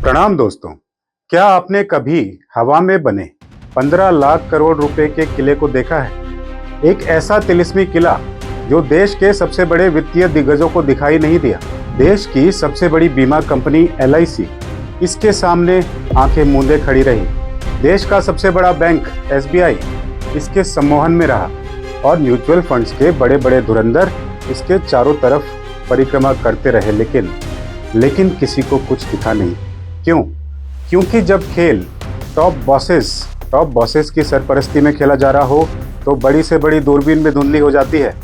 प्रणाम दोस्तों। क्या आपने कभी हवा में बने 15 लाख करोड़ रुपए के किले को देखा है? एक ऐसा तिलिस्मी किला जो देश के सबसे बड़े वित्तीय दिग्गजों को दिखाई नहीं दिया। देश की सबसे बड़ी बीमा कंपनी LIC इसके सामने आंखें मूंदे खड़ी रही। देश का सबसे बड़ा बैंक SBI इसके सम्मोहन में रहा और म्यूचुअल फंड्स के बड़े बड़े धुरंधर इसके चारों तरफ परिक्रमा करते रहे, लेकिन किसी को कुछ दिखा नहीं। क्यों? क्योंकि जब खेल टॉप बॉसेस की सरपरस्ती में खेला जा रहा हो तो बड़ी से बड़ी दूरबीन में धुंधली हो जाती है।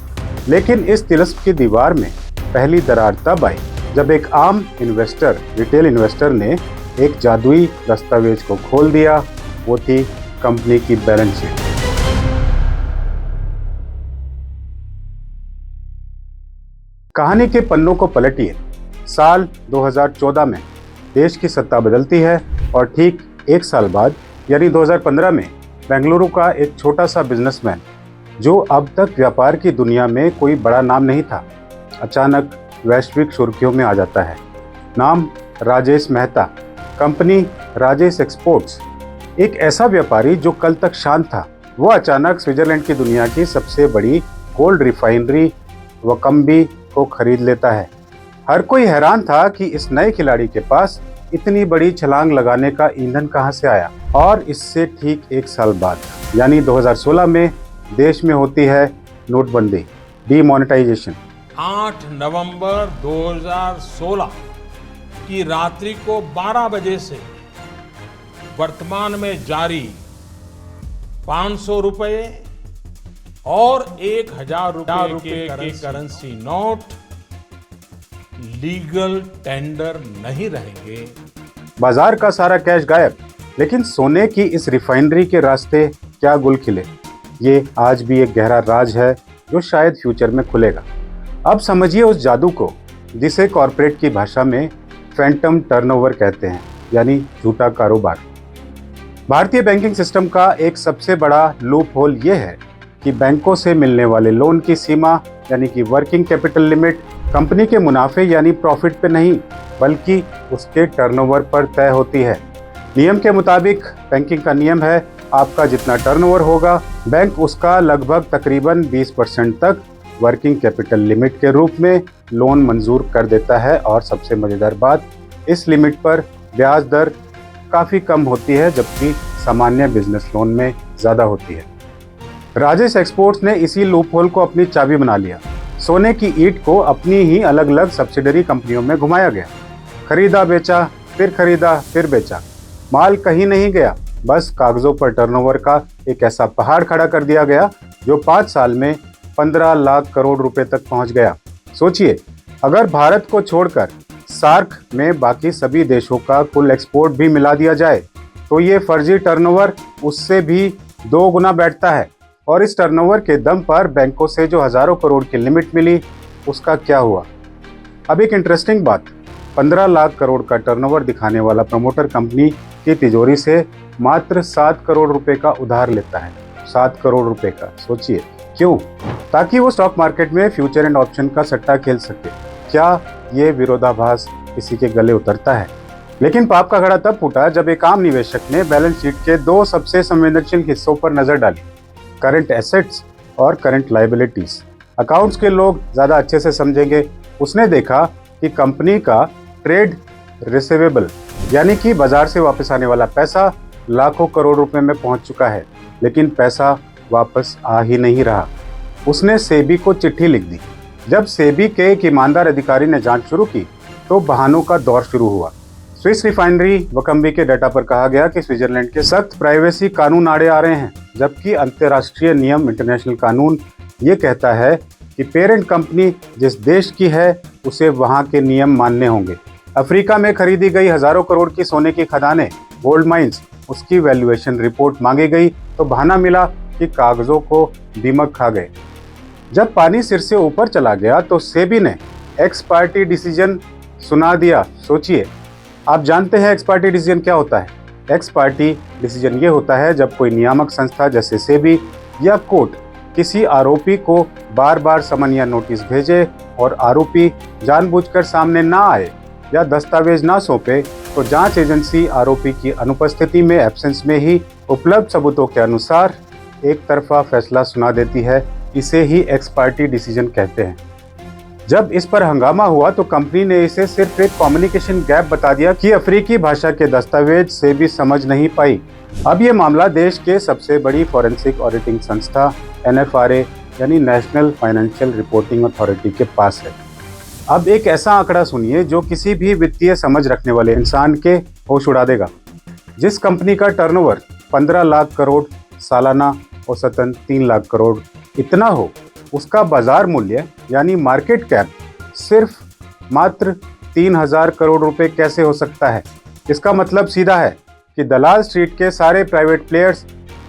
लेकिन इस तिलिस्म की दीवार में पहली दरार तब आई जब एक आम रिटेल इन्वेस्टर ने एक जादुई दस्तावेज को खोल दिया। वो थी कंपनी की बैलेंस शीट। कहानी के पन्नों को पलटिए। साल 2014 में देश की सत्ता बदलती है और ठीक एक साल बाद यानी 2015 में बेंगलुरु का एक छोटा सा बिजनेसमैन जो अब तक व्यापार की दुनिया में कोई बड़ा नाम नहीं था, अचानक वैश्विक सुर्खियों में आ जाता है। नाम राजेश मेहता, कंपनी राजेश एक्सपोर्ट्स। एक ऐसा व्यापारी जो कल तक शांत था, वो अचानक स्विट्जरलैंड की दुनिया की सबसे बड़ी गोल्ड रिफाइनरी वकम्बी को खरीद लेता है। हर कोई हैरान था कि इस नए खिलाड़ी के पास इतनी बड़ी छलांग लगाने का ईंधन कहां से आया। और इससे ठीक एक साल बाद यानी 2016 में देश में होती है नोटबंदी, डीमोनेटाइजेशन। 8 नवंबर 2016 की रात्रि को 12 बजे से वर्तमान में जारी 500 रुपए और 1000 रुपए के करेंसी नोट लीगल टेंडर नहीं रहेंगे। बाजार का सारा कैश गायब, लेकिन सोने की इस रिफाइनरी के रास्ते क्या गुल खिले, ये आज भी एक गहरा राज है जो शायद फ्यूचर में खुलेगा। अब समझिए उस जादू को जिसे कॉर्पोरेट की भाषा में फैंटम टर्नओवर कहते हैं, यानी झूठा कारोबार। भारतीय बैंकिंग सिस्टम का एक सबसे बड़ा लूप होल ये है कि बैंकों से मिलने वाले लोन की सीमा यानी कि वर्किंग कैपिटल लिमिट कंपनी के मुनाफे यानी प्रॉफिट पे नहीं बल्कि उसके टर्नओवर पर तय होती है। नियम के मुताबिक बैंकिंग का नियम है, आपका जितना टर्नओवर होगा बैंक उसका लगभग तकरीबन 20% तक वर्किंग कैपिटल लिमिट के रूप में लोन मंजूर कर देता है। और सबसे मजेदार बात, इस लिमिट पर ब्याज दर काफ़ी कम होती है जबकि सामान्य बिजनेस लोन में ज़्यादा होती है। राजेश एक्सपोर्ट्स ने इसी लूप होल को अपनी चाबी बना लिया। सोने की ईंट को अपनी ही अलग अलग सब्सिडरी कंपनियों में घुमाया गया। खरीदा फिर बेचा। माल कहीं नहीं गया, बस कागजों पर टर्नओवर का एक ऐसा पहाड़ खड़ा कर दिया गया जो 5 साल में 15 लाख करोड़ रुपए तक पहुंच गया। सोचिए, अगर भारत को छोड़कर सार्क में बाकी सभी देशों का कुल एक्सपोर्ट भी मिला दिया जाए तो ये फर्जी टर्नओवर उससे भी 2 गुना बैठता है। और इस टर्नओवर के दम पर बैंकों से जो हजारों करोड़ की लिमिट मिली उसका क्या हुआ? अब एक इंटरेस्टिंग बात, 15 लाख करोड़ का टर्नओवर दिखाने वाला प्रमोटर कंपनी की तिजोरी से मात्र 7 करोड़ रुपए का उधार लेता है। 7 करोड़ रुपए का, सोचिए क्यों? ताकि वो स्टॉक मार्केट में फ्यूचर एंड ऑप्शन का सट्टा खेल सके। क्या ये विरोधाभास किसी के गले उतरता है? लेकिन पाप का घड़ा तब फूटा जब एक आम निवेशक ने बैलेंस शीट के 2 सबसे संवेदनशील हिस्सों पर नजर डाली, करंट एसेट्स और करंट लायबिलिटीज। अकाउंट्स के लोग ज़्यादा अच्छे से समझेंगे। उसने देखा कि कंपनी का ट्रेड रिसीवेबल यानी कि बाजार से वापस आने वाला पैसा लाखों करोड़ रुपए में पहुंच चुका है, लेकिन पैसा वापस आ ही नहीं रहा। उसने सेबी को चिट्ठी लिख दी। जब सेबी के एक ईमानदार अधिकारी ने जांच शुरू की तो बहानों का दौर शुरू हुआ। स्विस रिफाइनरी वकम्बी के डाटा पर कहा गया कि स्विट्जरलैंड के सख्त प्राइवेसी कानून आड़े आ रहे हैं, जबकि अंतर्राष्ट्रीय नियम इंटरनेशनल कानून ये कहता है कि पेरेंट कंपनी जिस देश की है उसे वहां के नियम मानने होंगे। अफ्रीका में खरीदी गई हजारों करोड़ की सोने की खदानें, गोल्ड माइंस, उसकी वैल्यूएशन रिपोर्ट मांगी गई तो बहाना मिला कि कागजों को दीमक खा गए। जब पानी सिर से ऊपर चला गया तो सेबी ने एक्स पार्टी डिसीजन सुना दिया। सोचिए, आप जानते हैं एक्स पार्टी डिसीजन क्या होता है? एक्स पार्टी डिसीजन ये होता है जब कोई नियामक संस्था जैसे सेबी या कोर्ट किसी आरोपी को बार बार समन या नोटिस भेजे और आरोपी जानबूझकर सामने ना आए या दस्तावेज ना सौंपे तो जांच एजेंसी आरोपी की अनुपस्थिति में एब्सेंस में ही उपलब्ध सबूतों के अनुसार एक तरफा फैसला सुना देती है। इसे ही एक्स पार्टी डिसीजन कहते हैं। जब इस पर हंगामा हुआ तो कंपनी ने इसे सिर्फ एक कम्युनिकेशन गैप बता दिया कि अफ्रीकी भाषा के दस्तावेज से भी समझ नहीं पाई। अब ये मामला देश के सबसे बड़ी फॉरेंसिक ऑडिटिंग संस्था NFRA यानी नेशनल फाइनेंशियल रिपोर्टिंग अथॉरिटी के पास है। अब एक ऐसा आंकड़ा सुनिए जो किसी भी वित्तीय समझ रखने वाले इंसान के होश उड़ा देगा। जिस कंपनी का टर्नओवर 15 लाख करोड़, सालाना औसतन 3 लाख करोड़ इतना हो, उसका बाजार मूल्य यानी मार्केट कैप सिर्फ मात्र 3000 करोड़ रुपए कैसे हो सकता है? इसका मतलब सीधा है कि दलाल स्ट्रीट के सारे प्राइवेट प्लेयर्स,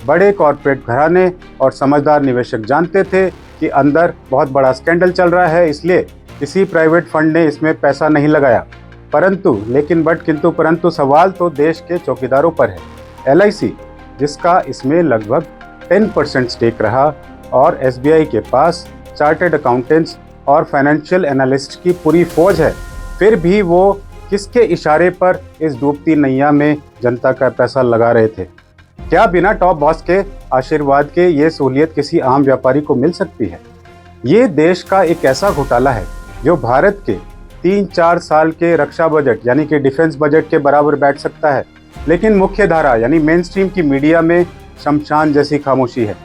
बड़े कॉरपोरेट घराने और समझदार निवेशक जानते थे कि अंदर बहुत बड़ा स्कैंडल चल रहा है, इसलिए किसी प्राइवेट फंड ने इसमें पैसा नहीं लगाया। किंतु परंतु सवाल तो देश के चौकीदारों पर है। LIC, जिसका इसमें लगभग 10% स्टेक रहा, और SBI के पास चार्टर्ड अकाउंटेंट्स और फाइनेंशियल एनालिस्ट की पूरी फौज है, फिर भी वो किसके इशारे पर इस डूबती नैया में जनता का पैसा लगा रहे थे? क्या बिना टॉप बॉस के आशीर्वाद के ये सहूलियत किसी आम व्यापारी को मिल सकती है? ये देश का एक ऐसा घोटाला है जो भारत के 3-4 साल के रक्षा बजट यानी कि डिफेंस बजट के बराबर बैठ सकता है, लेकिन मुख्य धारा यानी मेन स्ट्रीम की मीडिया में शमशान जैसी खामोशी है।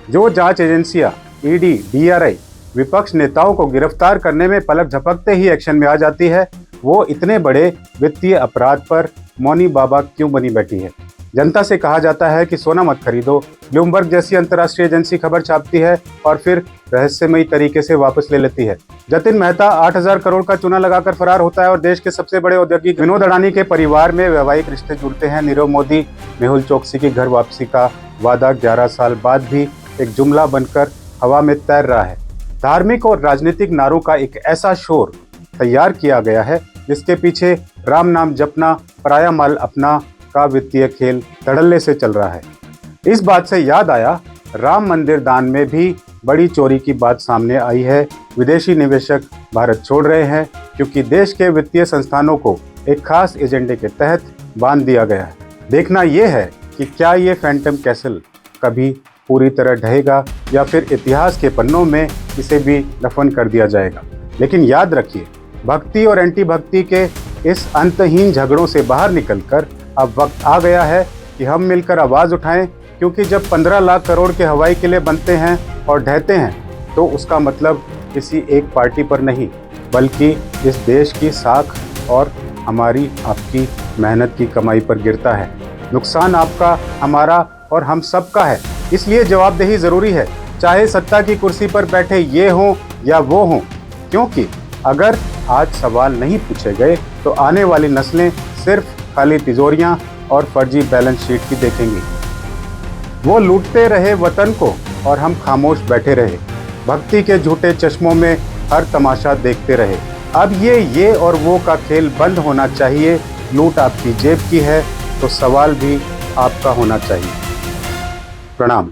जो जांच एजेंसियां ED, DRI विपक्ष नेताओं को गिरफ्तार करने में पलक झपकते ही एक्शन में आ जाती है, वो इतने बड़े वित्तीय अपराध पर मौनी बाबा क्यों बनी बैठी है? जनता से कहा जाता है कि सोना मत खरीदो, ब्लूमबर्ग जैसी अंतर्राष्ट्रीय एजेंसी खबर छापती है और फिर रहस्यमयी तरीके से वापस ले लेती है। जतिन मेहता 8000 करोड़ का चूना लगाकर फरार होता है और देश के सबसे बड़े औद्योगिक विनोद अडानी के परिवार में वैवाहिक रिश्ते जुड़ते हैं। नीरव मोदी, मेहुल चोकसी की घर वापसी का वादा 11 साल बाद भी एक जुमला बनकर हवा में तैर रहा है। धार्मिक और राजनीतिक नारों का एक ऐसा शोर तैयार किया गया है जिसके पीछे राम नाम जपना, पराया माल अपना का वित्तीय खेल धड़ल्ले से चल रहा है। इस बात से याद आया, राम मंदिर दान में भी बड़ी चोरी की बात सामने आई है। विदेशी निवेशक भारत छोड़ रहे हैं क्योंकि देश के वित्तीय संस्थानों को एक खास एजेंडे के तहत बांध दिया गया है। देखना यह है कि क्या ये फैंटम कैसल कभी पूरी तरह ढहेगा या फिर इतिहास के पन्नों में इसे भी दफन कर दिया जाएगा। लेकिन याद रखिए, भक्ति और एंटी भक्ति के इस अंतहीन झगड़ों से बाहर निकलकर अब वक्त आ गया है कि हम मिलकर आवाज़ उठाएं, क्योंकि जब 15 लाख करोड़ के हवाई किले बनते हैं और ढहते हैं तो उसका मतलब किसी एक पार्टी पर नहीं, बल्कि इस देश की साख और हमारी आपकी मेहनत की कमाई पर गिरता है। नुकसान आपका, हमारा और हम सबका है। इसलिए जवाबदेही ज़रूरी है, चाहे सत्ता की कुर्सी पर बैठे ये हों या वो हों, क्योंकि अगर आज सवाल नहीं पूछे गए तो आने वाली नस्लें सिर्फ खाली तिजोरियां और फर्जी बैलेंस शीट की देखेंगी। वो लूटते रहे वतन को और हम खामोश बैठे रहे, भक्ति के झूठे चश्मों में हर तमाशा देखते रहे। अब ये और वो का खेल बंद होना चाहिए। लूट आपकी जेब की है तो सवाल भी आपका होना चाहिए। प्रणाम।